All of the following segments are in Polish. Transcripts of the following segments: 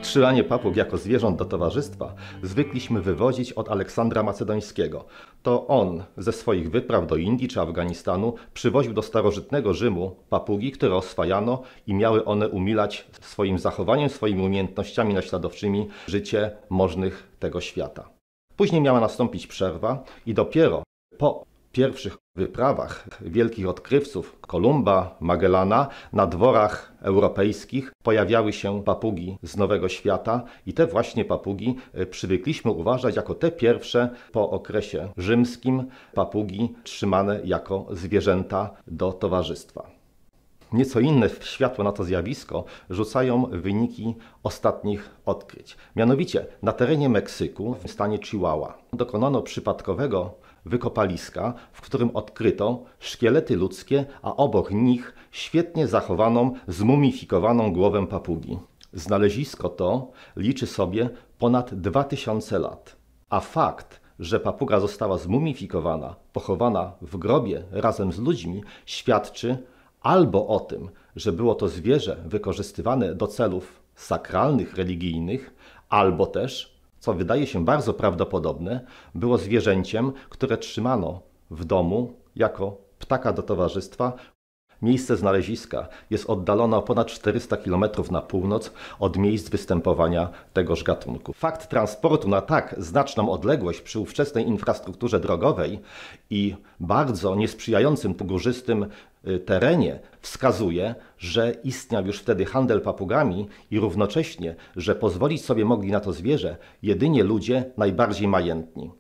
Strzelanie papug jako zwierząt do towarzystwa zwykliśmy wywozić od Aleksandra Macedońskiego. To on ze swoich wypraw do Indii czy Afganistanu przywoził do starożytnego Rzymu papugi, które oswajano i miały one umilać swoim zachowaniem, swoimi umiejętnościami naśladowczymi życie możnych tego świata. Później miała nastąpić przerwa i dopiero po pierwszych wyprawach wielkich odkrywców Kolumba, Magellana na dworach europejskich pojawiały się papugi z Nowego Świata i te właśnie papugi przywykliśmy uważać jako te pierwsze po okresie rzymskim papugi trzymane jako zwierzęta do towarzystwa. Nieco inne światło na to zjawisko rzucają wyniki ostatnich odkryć. Mianowicie na terenie Meksyku w stanie Chihuahua dokonano przypadkowego wykopaliska, w którym odkryto szkielety ludzkie, a obok nich świetnie zachowaną, zmumifikowaną głowę papugi. Znalezisko to liczy sobie ponad 2000 lat, a fakt, że papuga została zmumifikowana, pochowana w grobie razem z ludźmi, świadczy albo o tym, że było to zwierzę wykorzystywane do celów sakralnych, religijnych, albo też, co wydaje się bardzo prawdopodobne, było zwierzęciem, które trzymano w domu jako ptaka do towarzystwa. Miejsce znaleziska jest oddalone o ponad 400 km na północ od miejsc występowania tegoż gatunku. Fakt transportu na tak znaczną odległość przy ówczesnej infrastrukturze drogowej i bardzo niesprzyjającym górzystym terenie wskazuje, że istniał już wtedy handel papugami i równocześnie, że pozwolić sobie mogli na to zwierzę jedynie ludzie najbardziej majętni.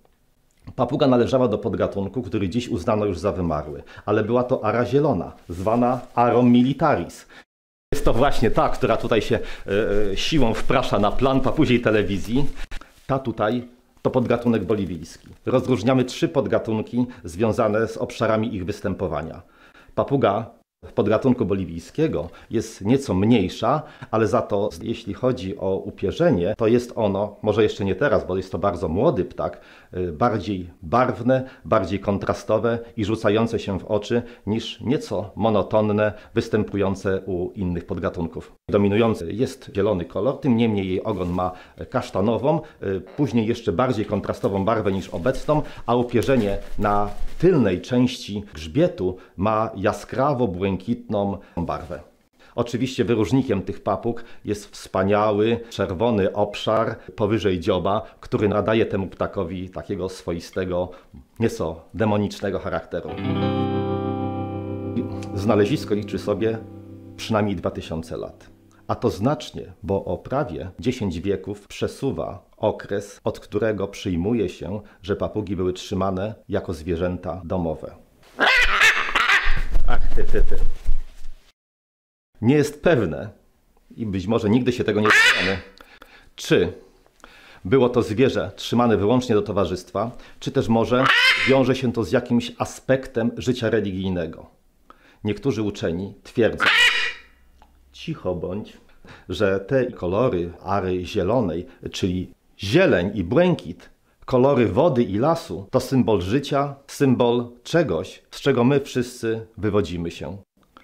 Papuga należała do podgatunku, który dziś uznano już za wymarły, ale była to ara zielona, zwana Arum militaris. Jest to właśnie ta, która tutaj się siłą wprasza na plan papuziej telewizji. Ta tutaj to podgatunek boliwijski. Rozróżniamy 3 podgatunki związane z obszarami ich występowania. Papuga podgatunku boliwijskiego jest nieco mniejsza, ale za to jeśli chodzi o upierzenie, to jest ono, może jeszcze nie teraz, bo jest to bardzo młody ptak, bardziej barwne, bardziej kontrastowe i rzucające się w oczy niż nieco monotonne, występujące u innych podgatunków. Dominujący jest zielony kolor, tym niemniej jej ogon ma kasztanową, później jeszcze bardziej kontrastową barwę niż obecną, a upierzenie na tylnej części grzbietu ma jaskrawo-błękitną barwę. Oczywiście wyróżnikiem tych papug jest wspaniały, czerwony obszar powyżej dzioba, który nadaje temu ptakowi takiego swoistego, nieco demonicznego charakteru. Znalezisko liczy sobie przynajmniej 2000 lat. A to znacznie, bo o prawie 10 wieków przesuwa okres, od którego przyjmuje się, że papugi były trzymane jako zwierzęta domowe. Ach, ty. Nie jest pewne, i być może nigdy się tego nie dowiemy, czy było to zwierzę trzymane wyłącznie do towarzystwa, czy też może wiąże się to z jakimś aspektem życia religijnego. Niektórzy uczeni twierdzą, cicho bądź, że te kolory ary zielonej, czyli zieleń i błękit, kolory wody i lasu, to symbol życia, symbol czegoś, z czego my wszyscy wywodzimy się.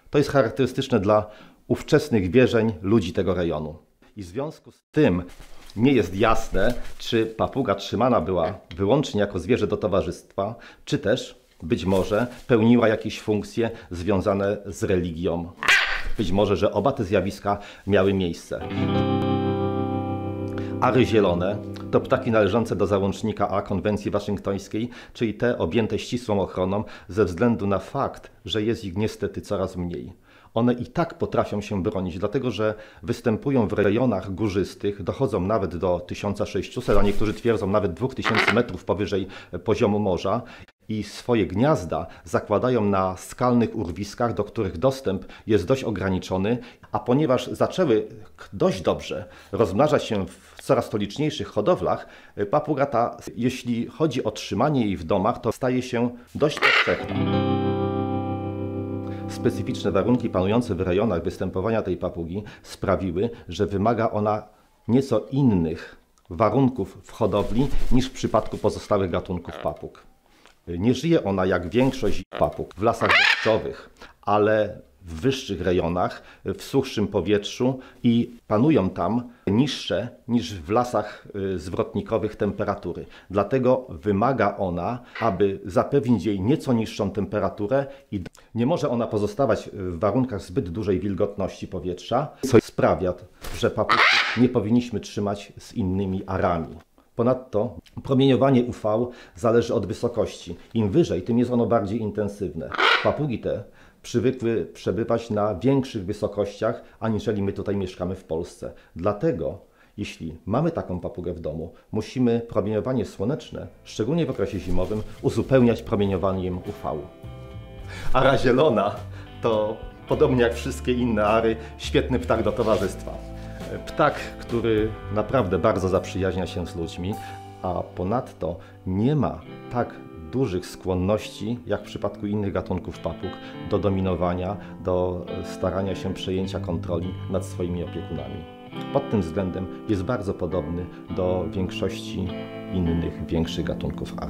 To jest charakterystyczne dla ówczesnych wierzeń ludzi tego rejonu. I w związku z tym nie jest jasne, czy papuga trzymana była wyłącznie jako zwierzę do towarzystwa, czy też być może pełniła jakieś funkcje związane z religią. Być może, że oba te zjawiska miały miejsce. Ary zielone to ptaki należące do załącznika A konwencji waszyngtońskiej, czyli te objęte ścisłą ochroną ze względu na fakt, że jest ich niestety coraz mniej. One i tak potrafią się bronić, dlatego że występują w rejonach górzystych, dochodzą nawet do 1600, a niektórzy twierdzą nawet 2000 metrów powyżej poziomu morza i swoje gniazda zakładają na skalnych urwiskach, do których dostęp jest dość ograniczony, a ponieważ zaczęły dość dobrze rozmnażać się w coraz to liczniejszych hodowlach, papuga ta, jeśli chodzi o trzymanie jej w domach, to staje się dość powszechna. Specyficzne warunki panujące w rejonach występowania tej papugi sprawiły, że wymaga ona nieco innych warunków w hodowli niż w przypadku pozostałych gatunków papug. Nie żyje ona jak większość papug w lasach deszczowych, ale w wyższych rejonach, w suchszym powietrzu i panują tam niższe niż w lasach zwrotnikowych temperatury. Dlatego wymaga ona, aby zapewnić jej nieco niższą temperaturę i nie może ona pozostawać w warunkach zbyt dużej wilgotności powietrza, co sprawia, że papugów nie powinniśmy trzymać z innymi arami. Ponadto promieniowanie UV zależy od wysokości. Im wyżej, tym jest ono bardziej intensywne. Papugi te przywykły przebywać na większych wysokościach, aniżeli my tutaj mieszkamy w Polsce. Dlatego, jeśli mamy taką papugę w domu, musimy promieniowanie słoneczne, szczególnie w okresie zimowym, uzupełniać promieniowaniem UV. Ara zielona to, podobnie jak wszystkie inne ary, świetny ptak do towarzystwa. Ptak, który naprawdę bardzo zaprzyjaźnia się z ludźmi, a ponadto nie ma tak dużych skłonności, jak w przypadku innych gatunków papug, do dominowania, do starania się przejęcia kontroli nad swoimi opiekunami. Pod tym względem jest bardzo podobny do większości innych większych gatunków ar.